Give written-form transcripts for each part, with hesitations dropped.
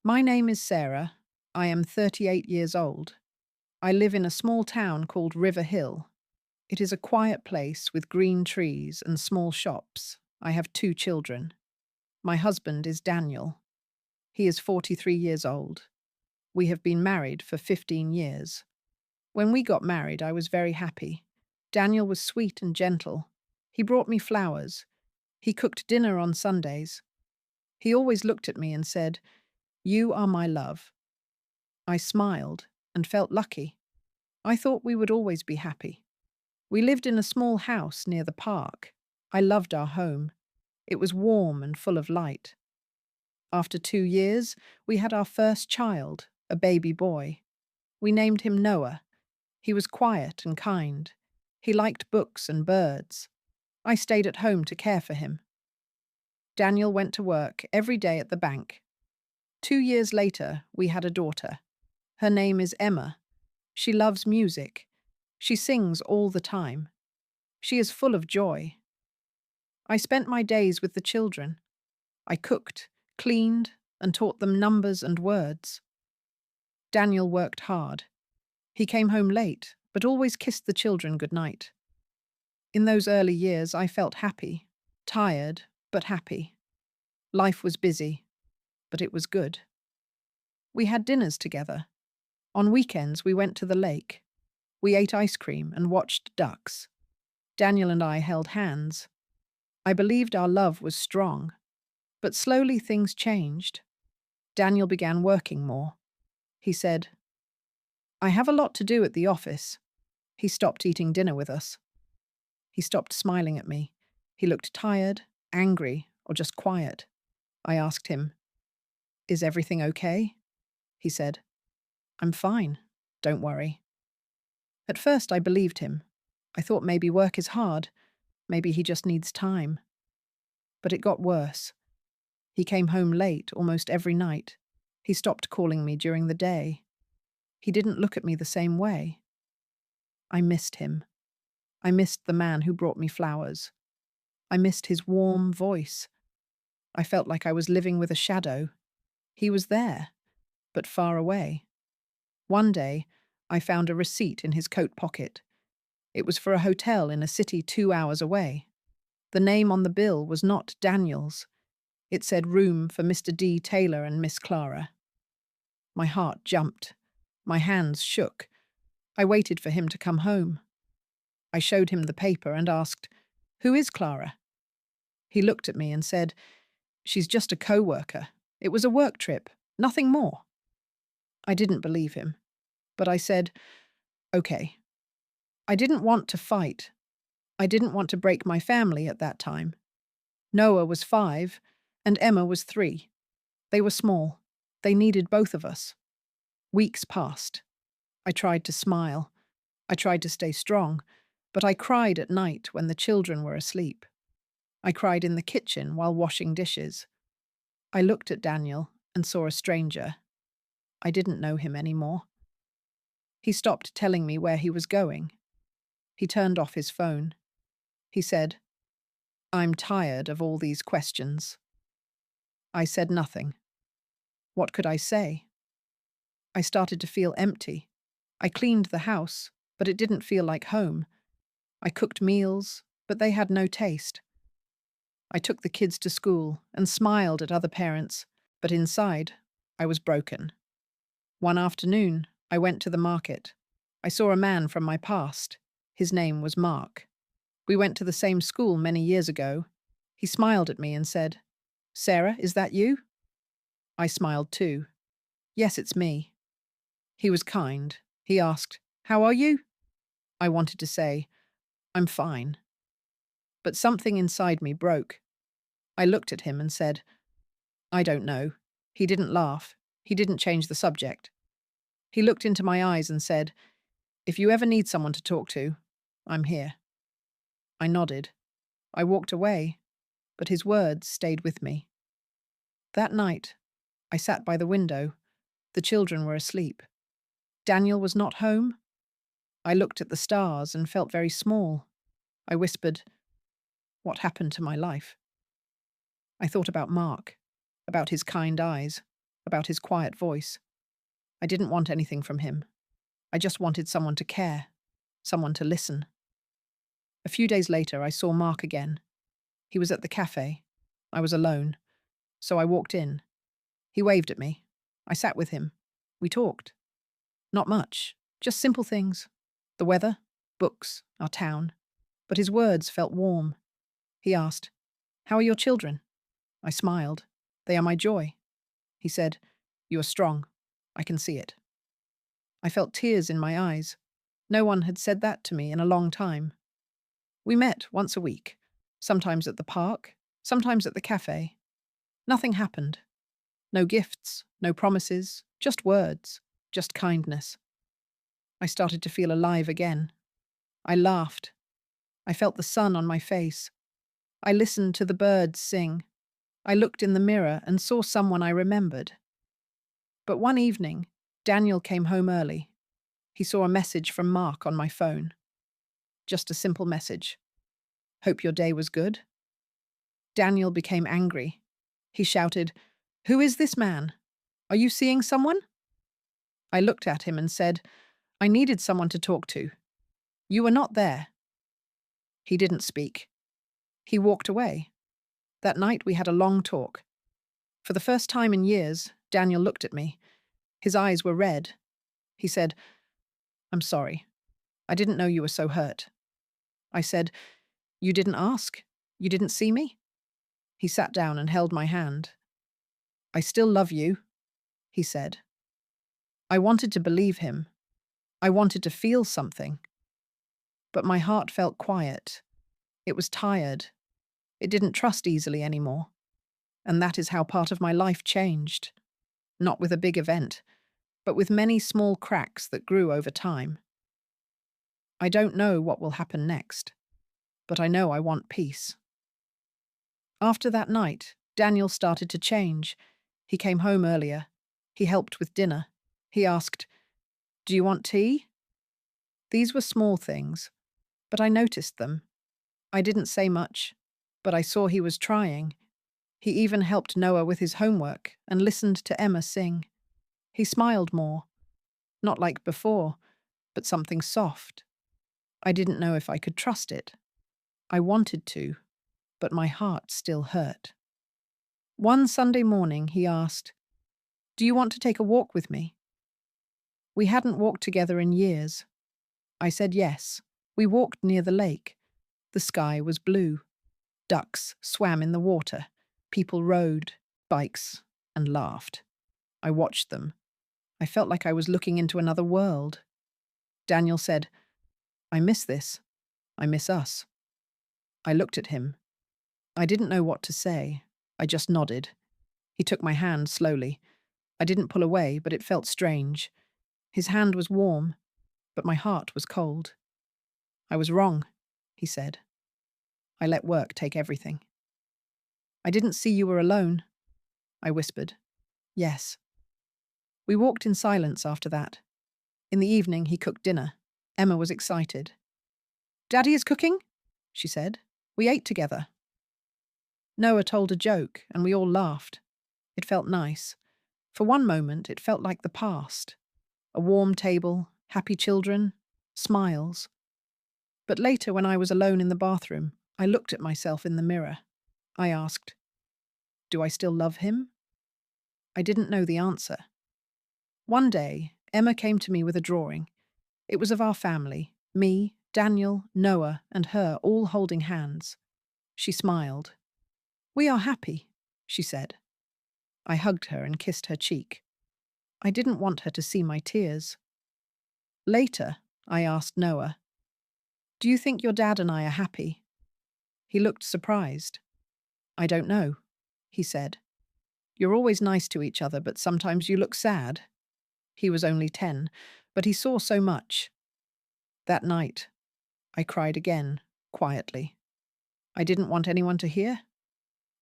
My name is Sarah. I am 38 years old. I live in a small town called River Hill. It is a quiet place with green trees and small shops. I have two children. My husband is Daniel. He is 43 years old. We have been married for 15 years. When we got married, I was very happy. Daniel was sweet and gentle. He brought me flowers. He cooked dinner on Sundays. He always looked at me and said, "You are my love." I smiled and felt lucky. I thought we would always be happy. We lived in a small house near the park. I loved our home. It was warm and full of light. After 2 years, we had our first child, a baby boy. We named him Noah. He was quiet and kind. He liked books and birds. I stayed at home to care for him. Daniel went to work every day at the bank. 2 years later, we had a daughter. Her name is Emma. She loves music. She sings all the time. She is full of joy. I spent my days with the children. I cooked, cleaned, and taught them numbers and words. Daniel worked hard. He came home late, but always kissed the children goodnight. In those early years, I felt happy, tired, but happy. Life was busy, but it was good. We had dinners together. On weekends, we went to the lake. We ate ice cream and watched ducks. Daniel and I held hands. I believed our love was strong. But slowly things changed. Daniel began working more. He said, "I have a lot to do at the office." He stopped eating dinner with us. He stopped smiling at me. He looked tired, angry, or just quiet. I asked him, "Is everything okay?" He said, "I'm fine. Don't worry." At first, I believed him. I thought maybe work is hard. Maybe he just needs time. But it got worse. He came home late almost every night. He stopped calling me during the day. He didn't look at me the same way. I missed him. I missed the man who brought me flowers. I missed his warm voice. I felt like I was living with a shadow. He was there, but far away. One day, I found a receipt in his coat pocket. It was for a hotel in a city 2 hours away. The name on the bill was not Daniel's. It said room for Mr. D. Taylor and Miss Clara. My heart jumped. My hands shook. I waited for him to come home. I showed him the paper and asked, "Who is Clara?" He looked at me and said, "She's just a co-worker. It was a work trip, nothing more." I didn't believe him, but I said, "Okay." I didn't want to fight. I didn't want to break my family at that time. Noah was 5, and Emma was 3. They were small. They needed both of us. Weeks passed. I tried to smile. I tried to stay strong, but I cried at night when the children were asleep. I cried in the kitchen while washing dishes. I looked at Daniel and saw a stranger. I didn't know him anymore. He stopped telling me where he was going. He turned off his phone. He said, "I'm tired of all these questions." I said nothing. What could I say? I started to feel empty. I cleaned the house, but it didn't feel like home. I cooked meals, but they had no taste. I took the kids to school and smiled at other parents, but inside, I was broken. One afternoon, I went to the market. I saw a man from my past. His name was Mark. We went to the same school many years ago. He smiled at me and said, "Sarah, is that you?" I smiled too. "Yes, it's me." He was kind. He asked, "How are you?" I wanted to say, "I'm fine." But something inside me broke. I looked at him and said, "I don't know." He didn't laugh. He didn't change the subject. He looked into my eyes and said, "If you ever need someone to talk to, I'm here." I nodded. I walked away, but his words stayed with me. That night, I sat by the window. The children were asleep. Daniel was not home. I looked at the stars and felt very small. I whispered, "What happened to my life?" I thought about Mark, about his kind eyes, about his quiet voice. I didn't want anything from him. I just wanted someone to care, someone to listen. A few days later, I saw Mark again. He was at the cafe. I was alone, so I walked in. He waved at me. I sat with him. We talked. Not much, just simple things. The weather, books, our town. But his words felt warm. He asked, "How are your children?" I smiled. "They are my joy." He said, "You are strong. I can see it." I felt tears in my eyes. No one had said that to me in a long time. We met once a week, sometimes at the park, sometimes at the cafe. Nothing happened. No gifts, no promises, just words, just kindness. I started to feel alive again. I laughed. I felt the sun on my face. I listened to the birds sing. I looked in the mirror and saw someone I remembered. But one evening, Daniel came home early. He saw a message from Mark on my phone. Just a simple message. "Hope your day was good." Daniel became angry. He shouted, "Who is this man? Are you seeing someone?" I looked at him and said, "I needed someone to talk to. You were not there." He didn't speak. He walked away. That night we had a long talk. For the first time in years, Daniel looked at me. His eyes were red. He said, "I'm sorry. I didn't know you were so hurt." I said, "You didn't ask? You didn't see me?" He sat down and held my hand. "I still love you," he said. I wanted to believe him. I wanted to feel something. But my heart felt quiet. It was tired. It didn't trust easily anymore. And that is how part of my life changed. Not with a big event, but with many small cracks that grew over time. I don't know what will happen next, but I know I want peace. After that night, Daniel started to change. He came home earlier. He helped with dinner. He asked, "Do you want tea?" These were small things, but I noticed them. I didn't say much, but I saw he was trying. He even helped Noah with his homework and listened to Emma sing. He smiled more. Not like before, but something soft. I didn't know if I could trust it. I wanted to, but my heart still hurt. One Sunday morning, he asked, "Do you want to take a walk with me?" We hadn't walked together in years. I said yes. We walked near the lake. The sky was blue. Ducks swam in the water. People rode bikes and laughed. I watched them. I felt like I was looking into another world. Daniel said, "I miss this. I miss us." I looked at him. I didn't know what to say. I just nodded. He took my hand slowly. I didn't pull away, but it felt strange. His hand was warm, but my heart was cold. "I was wrong," he said. "I let work take everything." "I didn't see you were alone," I whispered. "Yes." We walked in silence after that. In the evening, he cooked dinner. Emma was excited. "Daddy is cooking?" she said. We ate together. Noah told a joke, and we all laughed. It felt nice. For one moment, it felt like the past. A warm table, happy children, smiles. But later, when I was alone in the bathroom, I looked at myself in the mirror. I asked, "Do I still love him?" I didn't know the answer. One day, Emma came to me with a drawing. It was of our family, me, Daniel, Noah, and her all holding hands. She smiled. "We are happy," she said. I hugged her and kissed her cheek. I didn't want her to see my tears. Later, I asked Noah, "Do you think your dad and I are happy?" He looked surprised. "I don't know," he said. "You're always nice to each other, but sometimes you look sad." He was only 10, but he saw so much. That night, I cried again, quietly. I didn't want anyone to hear.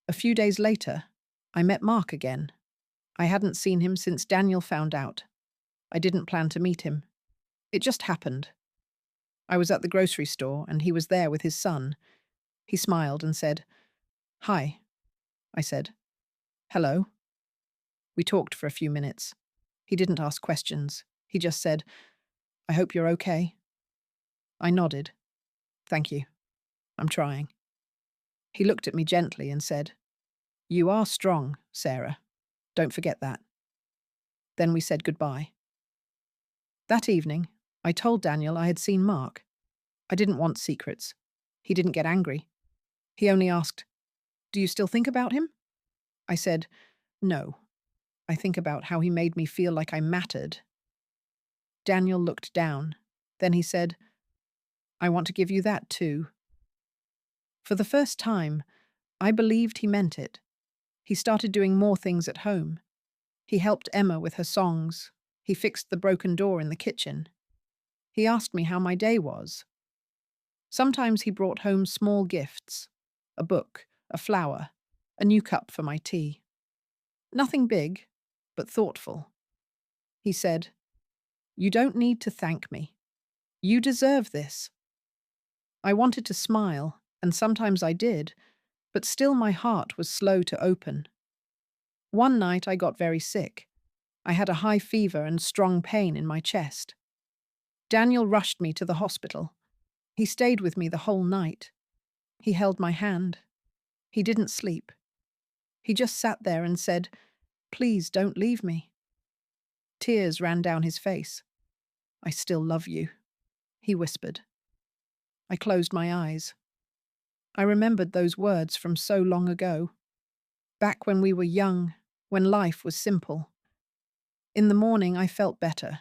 A few days later, I met Mark again. I hadn't seen him since Daniel found out. I didn't plan to meet him. It just happened. I was at the grocery store, and he was there with his son. He smiled and said, "Hi." I said, "Hello." We talked for a few minutes. He didn't ask questions. He just said, "I hope you're okay." I nodded. "Thank you. I'm trying." He looked at me gently and said, "You are strong, Sarah. Don't forget that." Then we said goodbye. That evening, I told Daniel I had seen Mark. I didn't want secrets. He didn't get angry. He only asked, "Do you still think about him?" I said, "No. I think about how he made me feel like I mattered." Daniel looked down. Then he said, "I want to give you that too." For the first time, I believed he meant it. He started doing more things at home. He helped Emma with her songs. He fixed the broken door in the kitchen. He asked me how my day was. Sometimes he brought home small gifts, a book, a flower, a new cup for my tea. Nothing big, but thoughtful. He said, "You don't need to thank me. You deserve this." I wanted to smile, and sometimes I did, but still my heart was slow to open. One night I got very sick. I had a high fever and strong pain in my chest. Daniel rushed me to the hospital. He stayed with me the whole night. He held my hand. He didn't sleep. He just sat there and said, "Please don't leave me." Tears ran down his face. "I still love you," he whispered. I closed my eyes. I remembered those words from so long ago, back when we were young, when life was simple. In the morning, I felt better.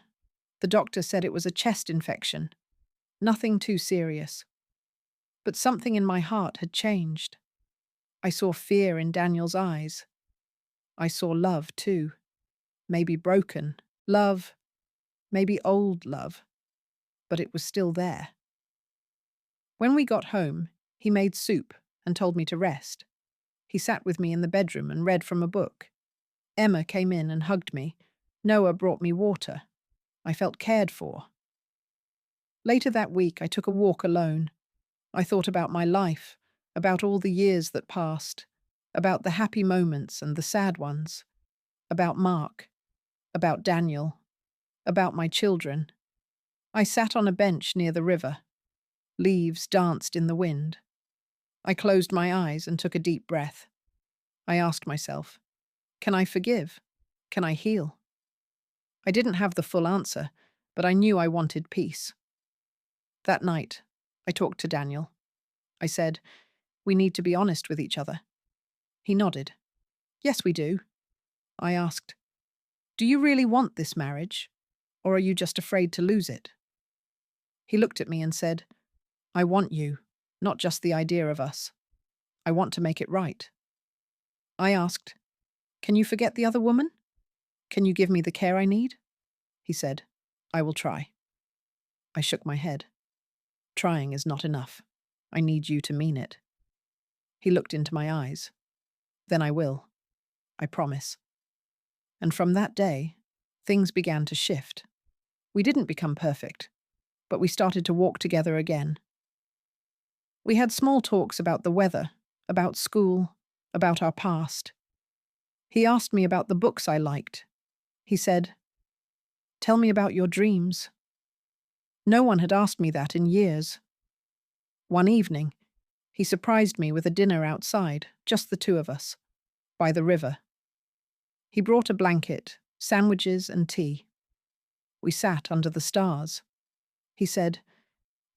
The doctor said it was a chest infection, nothing too serious. But something in my heart had changed. I saw fear in Daniel's eyes. I saw love, too. Maybe broken. Love. Maybe old love. But it was still there. When we got home, he made soup and told me to rest. He sat with me in the bedroom and read from a book. Emma came in and hugged me. Noah brought me water. I felt cared for. Later that week, I took a walk alone. I thought about my life, about all the years that passed, about the happy moments and the sad ones, about Mark, about Daniel, about my children. I sat on a bench near the river. Leaves danced in the wind. I closed my eyes and took a deep breath. I asked myself, can I forgive? Can I heal? I didn't have the full answer, but I knew I wanted peace. That night, I talked to Daniel. I said, "We need to be honest with each other." He nodded. "Yes, we do." I asked, "Do you really want this marriage, or are you just afraid to lose it?" He looked at me and said, "I want you, not just the idea of us. I want to make it right." I asked, "Can you forget the other woman? Can you give me the care I need?" He said, "I will try." I shook my head. "Trying is not enough. I need you to mean it." He looked into my eyes. "Then I will. I promise." And from that day, things began to shift. We didn't become perfect, but we started to walk together again. We had small talks about the weather, about school, about our past. He asked me about the books I liked. He said, "Tell me about your dreams." No one had asked me that in years. One evening, he surprised me with a dinner outside, just the two of us, by the river. He brought a blanket, sandwiches and tea. We sat under the stars. He said,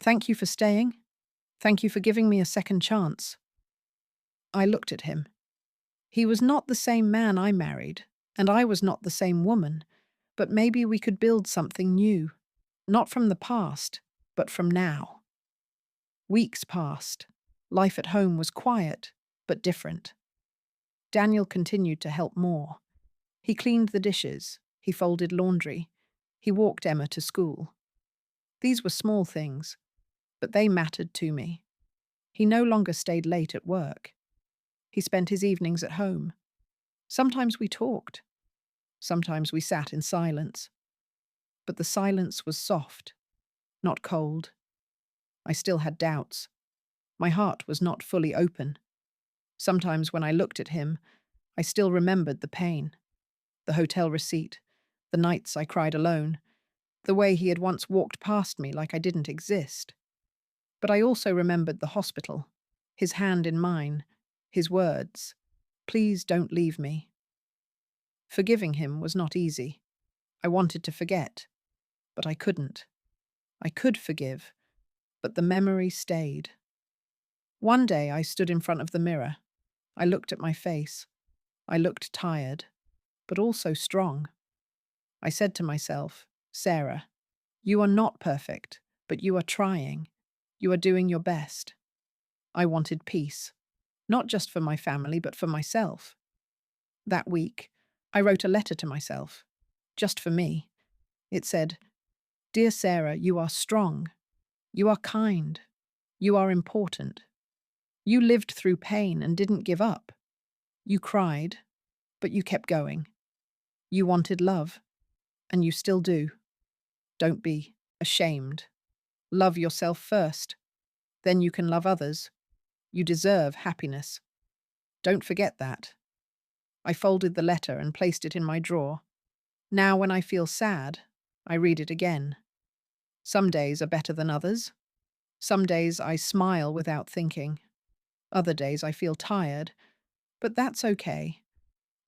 "Thank you for staying. Thank you for giving me a second chance." I looked at him. He was not the same man I married, and I was not the same woman, but maybe we could build something new, not from the past, but from now. Weeks passed. Life at home was quiet, but different. Daniel continued to help more. He cleaned the dishes, he folded laundry, he walked Emma to school. These were small things, but they mattered to me. He no longer stayed late at work. He spent his evenings at home. Sometimes we talked. Sometimes we sat in silence. But the silence was soft, not cold. I still had doubts. My heart was not fully open. Sometimes when I looked at him, I still remembered the pain. the hotel receipt, the nights I cried alone, the way he had once walked past me like I didn't exist. But I also remembered the hospital, his hand in mine, his words, "Please don't leave me." Forgiving him was not easy. I wanted to forget, but I couldn't. I could forgive, but the memory stayed. One day I stood in front of the mirror. I looked at my face. I looked tired, but also strong. I said to myself, "Sarah, you are not perfect, but you are trying. You are doing your best." I wanted peace, not just for my family, but for myself. That week, I wrote a letter to myself, just for me. It said, "Dear Sarah, you are strong. You are kind. You are important. You lived through pain and didn't give up. You cried, but you kept going. You wanted love, and you still do. Don't be ashamed. Love yourself first. Then you can love others. You deserve happiness. Don't forget that." I folded the letter and placed it in my drawer. Now, when I feel sad, I read it again. Some days are better than others. Some days I smile without thinking. Other days I feel tired. But that's okay.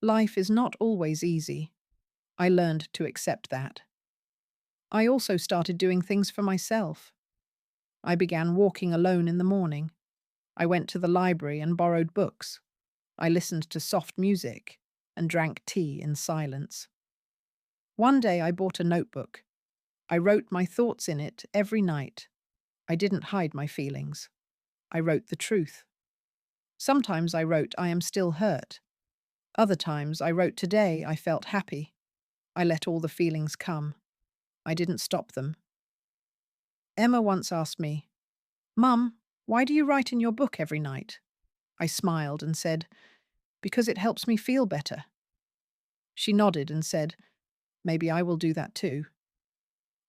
Life is not always easy. I learned to accept that. I also started doing things for myself. I began walking alone in the morning. I went to the library and borrowed books. I listened to soft music and drank tea in silence. One day I bought a notebook. I wrote my thoughts in it every night. I didn't hide my feelings. I wrote the truth. Sometimes I wrote, "I am still hurt." Other times I wrote, "Today I felt happy." I let all the feelings come. I didn't stop them. Emma once asked me, "Mum, why do you write in your book every night?" I smiled and said, "Because it helps me feel better." She nodded and said, "Maybe I will do that too."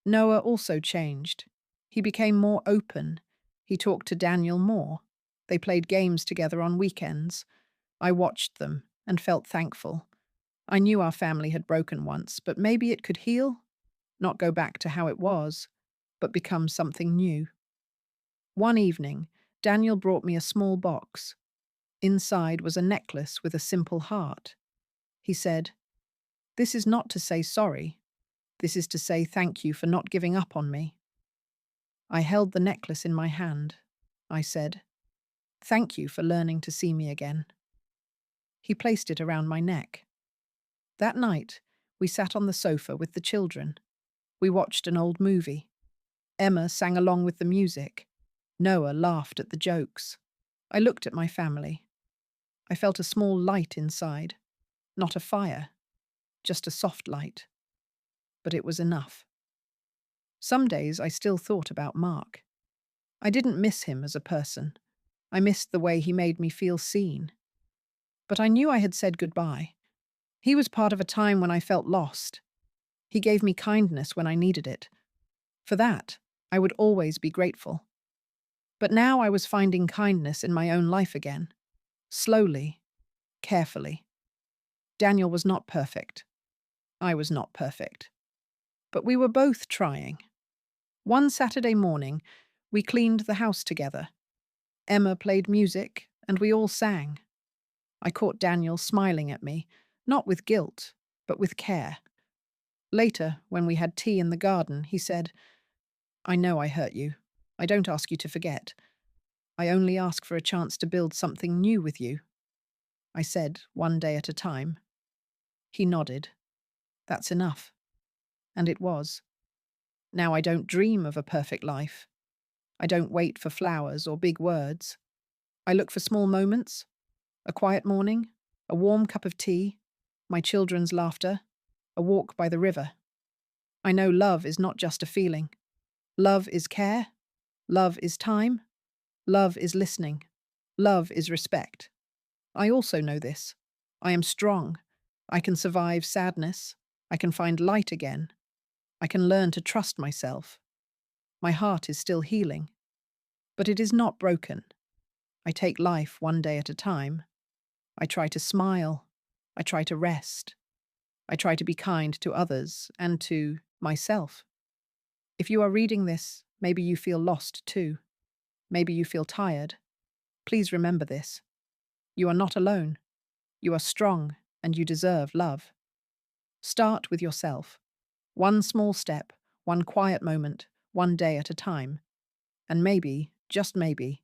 Noah also changed. He became more open. He talked to Daniel more. They played games together on weekends. I watched them and felt thankful. I knew our family had broken once, but maybe it could heal, not go back to how it was, but become something new. One evening, Daniel brought me a small box. Inside was a necklace with a simple heart. He said, "This is not to say sorry. This is to say thank you for not giving up on me." I held the necklace in my hand. I said, "Thank you for learning to see me again." He placed it around my neck. That night, we sat on the sofa with the children. We watched an old movie. Emma sang along with the music. Noah laughed at the jokes. I looked at my family. I felt a small light inside. Not a fire, just a soft light. But it was enough. Some days I still thought about Mark. I didn't miss him as a person. I missed the way he made me feel seen. But I knew I had said goodbye. He was part of a time when I felt lost. He gave me kindness when I needed it. For that, I would always be grateful. But now I was finding kindness in my own life again. Slowly, carefully. Daniel was not perfect. I was not perfect. But we were both trying. One Saturday morning, we cleaned the house together. Emma played music, and we all sang. I caught Daniel smiling at me, not with guilt, but with care. Later, when we had tea in the garden, he said, "I know I hurt you. I don't ask you to forget. I only ask for a chance to build something new with you." I said, "One day at a time." He nodded. "That's enough." And it was. Now I don't dream of a perfect life. I don't wait for flowers or big words. I look for small moments, a quiet morning, a warm cup of tea, my children's laughter, a walk by the river. I know love is not just a feeling. Love is care. Love is time. Love is listening. Love is respect. I also know this. I am strong. I can survive sadness. I can find light again. I can learn to trust myself. My heart is still healing. But it is not broken. I take life one day at a time. I try to smile. I try to rest. I try to be kind to others and to myself. If you are reading this, maybe you feel lost too. Maybe you feel tired. Please remember this. You are not alone. You are strong and you deserve love. Start with yourself. One small step, one quiet moment, one day at a time. And maybe, just maybe,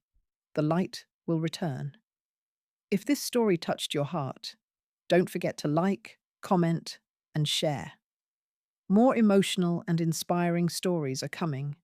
the light will return. If this story touched your heart, don't forget to like, comment, and share. More emotional and inspiring stories are coming.